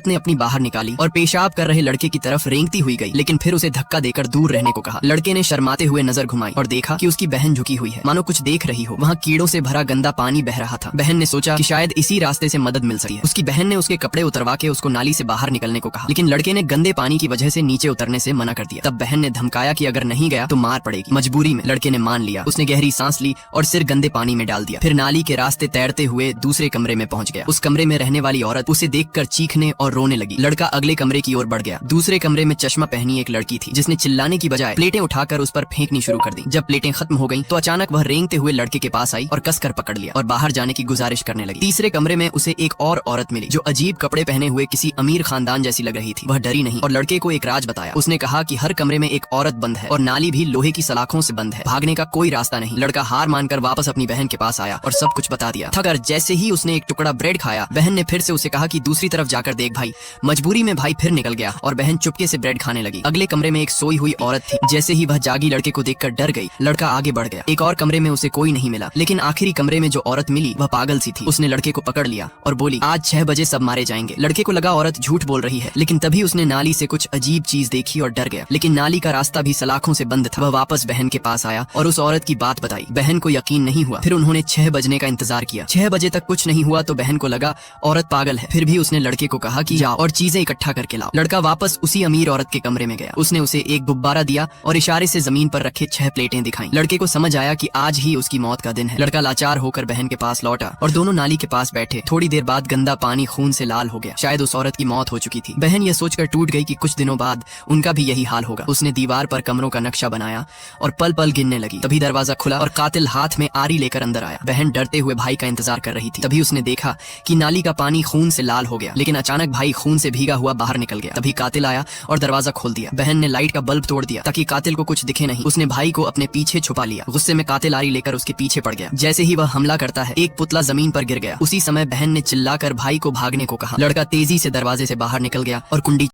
ने अपनी बाहर निकाली और पेशाब कर रहे लड़के की तरफ रेंगती हुई गई, लेकिन फिर उसे धक्का देकर दूर रहने को कहा। लड़के ने शर्माते हुए नजर घुमाई और देखा कि उसकी बहन झुकी हुई है, मानो कुछ देख रही हो। वहाँ कीड़ों से भरा गंदा पानी बह रहा था। बहन ने सोचा कि शायद इसी रास्ते से मदद मिल सकती है। उसकी बहन ने उसके कपड़े उतरवा के उसको नाली से बाहर निकलने को कहा, लेकिन लड़के ने गंदे पानी की वजह से नीचे उतरने से मना कर दिया। तब बहन ने धमकाया कि अगर नहीं गया तो मार पड़ेगी। मजबूरी में लड़के ने मान लिया। उसने गहरी सांस ली और सिर गंदे पानी में डाल दिया। फिर नाली के रास्ते तैरते हुए दूसरे कमरे में पहुंच गया। उस कमरे में रहने वाली औरत उसे देखकर चीखने और रोने लगी। लड़का अगले कमरे की ओर बढ़ गया। दूसरे कमरे में चश्मा पहनी एक लड़की थी, जिसने चिल्लाने की बजाय प्लेटें उठाकर उस पर फेंकनी शुरू कर दी। जब प्लेटें खत्म हो गईं, तो अचानक वह रेंगते हुए लड़के के पास आई और कसकर पकड़ लिया और बाहर जाने की गुजारिश करने लगी। तीसरे कमरे में उसे एक और औरत मिली, जो अजीब कपड़े पहने हुए किसी अमीर खानदान जैसी लग रही थी। वह डरी नहीं और लड़के को एक राज बताया। उसने कहा कि हर कमरे में एक औरत बंद है और नाली भी लोहे की सलाखों से बंद है। भागने का कोई रास्ता नहीं। लड़का हार मानकर वापस अपनी बहन के पास आया और सब कुछ बता दिया। थकर जैसे ही उसने एक टुकड़ा ब्रेड खाया, बहन ने फिर से उसे कहा कि दूसरी तरफ जाकर देख भाई। मजबूरी में भाई फिर निकल गया और बहन चुपके से ब्रेड खाने लगी। अगले कमरे में एक सोई हुई औरत थी। जैसे ही वह जागी, लड़के को देखकर डर गई। लड़का आगे बढ़ गया। एक और कमरे में उसे कोई नहीं मिला, लेकिन आखिरी कमरे में जो औरत मिली वह पागल सी थी। उसने लड़के को पकड़ लिया और बोली, आज 6 बजे सब मारे जाएंगे। लड़के को लगा औरत झूठ बोल रही है, लेकिन तभी उसने नाली से कुछ अजीब चीज देखी और डर गया। लेकिन नाली का रास्ता भी सलाखों से बंद था। वह वापस बहन के पास आया और उस औरत की बात बताई। बहन को यकीन नहीं हुआ। फिर उन्होंने 6 बजने का इंतजार किया। 6 बजे तक कुछ नहीं हुआ तो बहन को लगा औरत पागल है। फिर भी उसने लड़के को कहा कि जाओ और चीजें इकट्ठा करके लाओ। लड़का वापस उसी अमीर औरत के कमरे में गया। उसने उसे एक गुब्बारा दिया और इशारे से जमीन पर रखे 6 प्लेटें दिखाई। लड़के को समझ आया कि आज ही उसकी मौत का दिन है। लड़का लाचार होकर बहन के पास लौटा और दोनों नाली के पास बैठे। थोड़ी देर बाद गंदा पानी खून से लाल हो गया। शायद उस औरत की मौत हो चुकी थी। बहन यह सोचकर टूट गई कि कुछ दिनों बाद उनका भी यही हाल होगा। उसने दीवार पर कमरों का नक्शा बनाया और पल पल गिनने लगी। तभी दरवाजा खुला और कातिल हाथ में आरी लेकर अंदर आया। बहन डरते हुए भाई का इंतजार कर रही थी। तभी उसने देखा कि नाली का पानी खून से लाल हो गया, लेकिन अचानक भाई खून से भीगा हुआ बाहर निकल गया। तभी कातिल आया और दरवाजा खोल दिया। बहन ने लाइट का बल्ब तोड़ दिया ताकि कातिल को कुछ दिखे नहीं। उसने भाई को अपने पीछे छुपा लिया। गुस्से में कातिल आरी लेकर उसके पीछे पड़ गया। जैसे ही वह हमला करता है, एक पुतला जमीन पर गिर गया। उसी समय बहन ने चिल्लाकर भाई को भागने को कहा। लड़का तेजी से दरवाजे से बाहर निकल गया और कुंडी